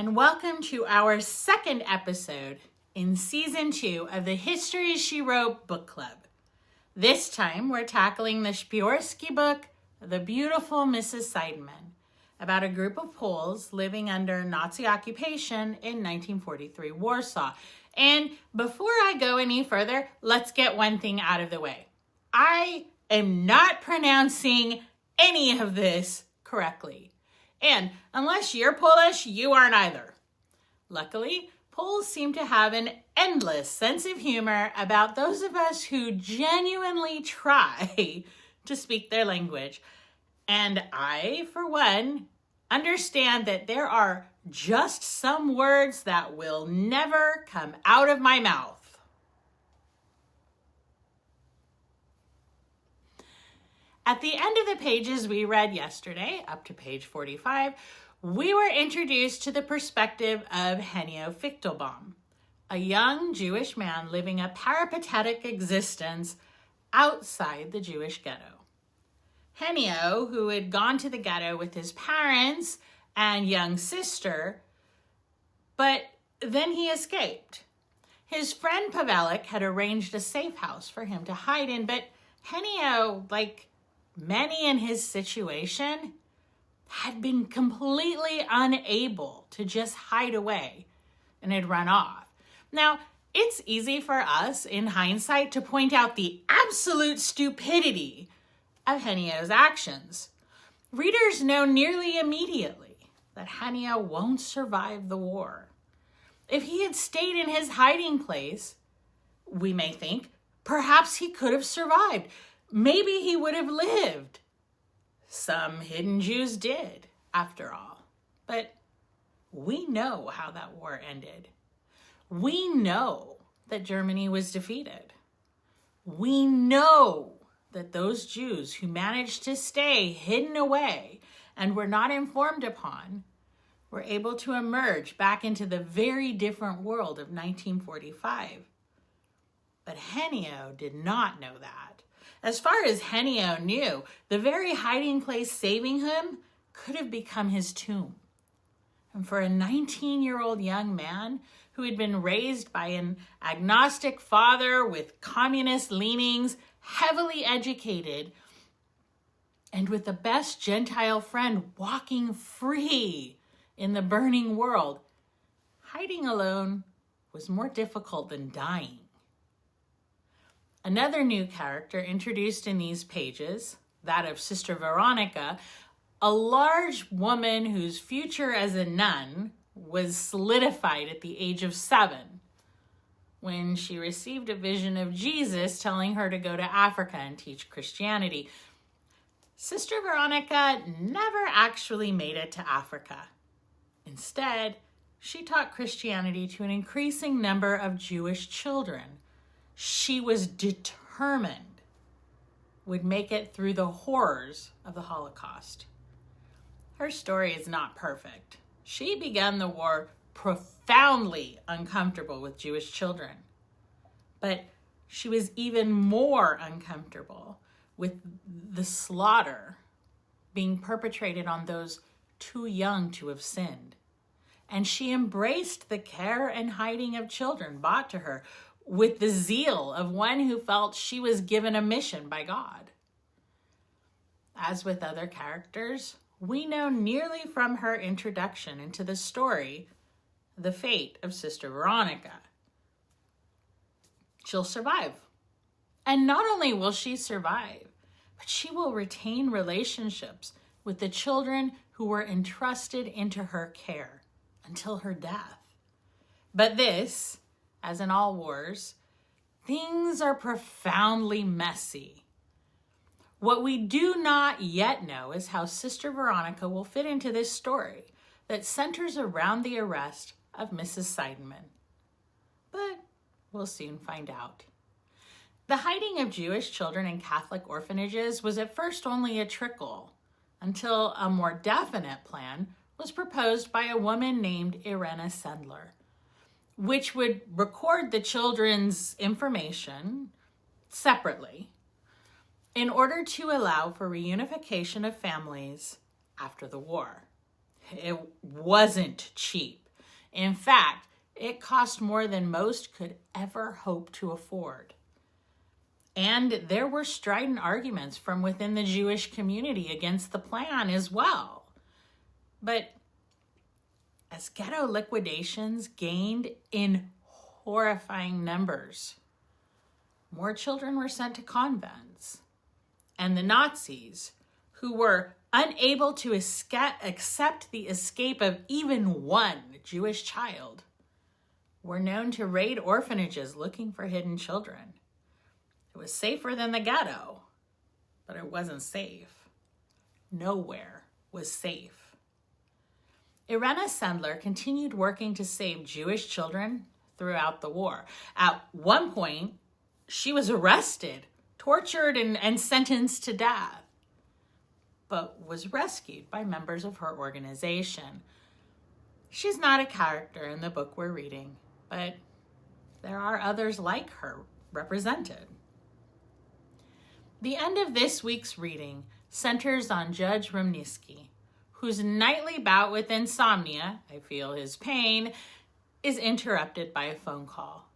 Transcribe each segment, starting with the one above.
and welcome to our second episode in Season 2 of the History She Wrote book club. This time, we're tackling the Szpiorski book, The Beautiful Mrs. Seidenman, about a group of Poles living under Nazi occupation in 1943 Warsaw. And before I go any further, let's get one thing out of the way. I am not pronouncing any of this correctly. And unless you're Polish, you aren't either. Luckily, Poles seem to have an endless sense of humor about those of us who genuinely try to speak their language. And I, for one, understand that there are just some words that will never come out of my mouth. At the end of the pages we read yesterday, up to page 45, we were introduced to the perspective of Henio Fichtelbaum, a young Jewish man living a peripatetic existence outside the Jewish ghetto. Henio, who had gone to the ghetto with his parents and young sister, but then he escaped. His friend Pavelik had arranged a safe house for him to hide in, but Henio, like many in his situation, had been completely unable to just hide away and had run off. Now, it's easy for us in hindsight to point out the absolute stupidity of Henio's actions. Readers know nearly immediately that Henio won't survive the war. If he had stayed in his hiding place, we may think, perhaps he could have survived. Maybe he would have lived. Some hidden Jews did, after all. But we know how that war ended. We know that Germany was defeated. We know that those Jews who managed to stay hidden away and were not informed upon were able to emerge back into the very different world of 1945. But Henio did not know that. As far as Henio knew, the very hiding place saving him could have become his tomb. And for a 19-year-old young man who had been raised by an agnostic father with communist leanings, heavily educated, and with the best Gentile friend walking free in the burning world, hiding alone was more difficult than dying. Another new character introduced in these pages, that of Sister Veronica, a large woman whose future as a nun was solidified at the age of 7 when she received a vision of Jesus telling her to go to Africa and teach Christianity. Sister Veronica never actually made it to Africa. Instead, she taught Christianity to an increasing number of Jewish children. She was determined would make it through the horrors of the Holocaust. Her story is not perfect. She began the war profoundly uncomfortable with Jewish children, but she was even more uncomfortable with the slaughter being perpetrated on those too young to have sinned. And she embraced the care and hiding of children brought to her with the zeal of one who felt she was given a mission by God. As with other characters, we know nearly from her introduction into the story the fate of Sister Veronica. She'll survive. And not only will she survive, but she will retain relationships with the children who were entrusted into her care until her death. But this, as in all wars, things are profoundly messy. What we do not yet know is how Sister Veronica will fit into this story that centers around the arrest of Mrs. Seidenman. But we'll soon find out. The hiding of Jewish children in Catholic orphanages was at first only a trickle, until a more definite plan was proposed by a woman named Irena Sendler, which would record the children's information separately in order to allow for reunification of families after the war. It wasn't cheap. In fact, it cost more than most could ever hope to afford. And there were strident arguments from within the Jewish community against the plan as well. But as ghetto liquidations gained in horrifying numbers, more children were sent to convents. And the Nazis, who were unable to accept the escape of even one Jewish child, were known to raid orphanages looking for hidden children. It was safer than the ghetto, but it wasn't safe. Nowhere was safe. Irena Sendler continued working to save Jewish children throughout the war. At one point, she was arrested, tortured, and sentenced to death, but was rescued by members of her organization. She's not a character in the book we're reading, but there are others like her represented. The end of this week's reading centers on Judge Rumniski, whose nightly bout with insomnia, I feel his pain, is interrupted by a phone call.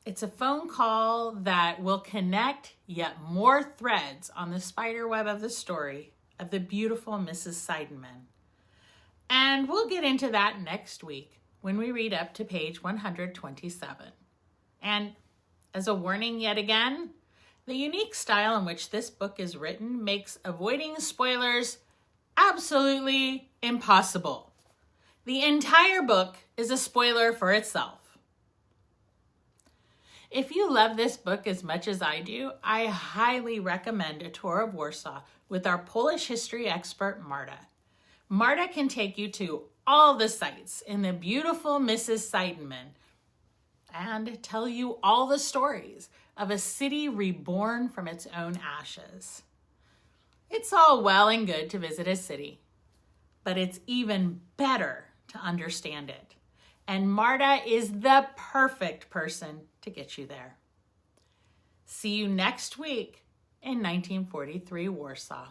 It's a phone call that will connect yet more threads on the spider web of the story of the beautiful Mrs. Seidenman. And we'll get into that next week when we read up to page 127. And as a warning yet again, the unique style in which this book is written makes avoiding spoilers absolutely impossible. The entire book is a spoiler for itself. If you love this book as much as I do, I highly recommend a tour of Warsaw with our Polish history expert, Marta. Marta can take you to all the sites in the beautiful Mrs. Seidenman and tell you all the stories of a city reborn from its own ashes. It's all well and good to visit a city, but it's even better to understand it. And Marta is the perfect person to get you there. See you next week in 1943 Warsaw.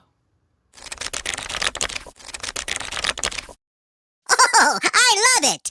Oh, I love it!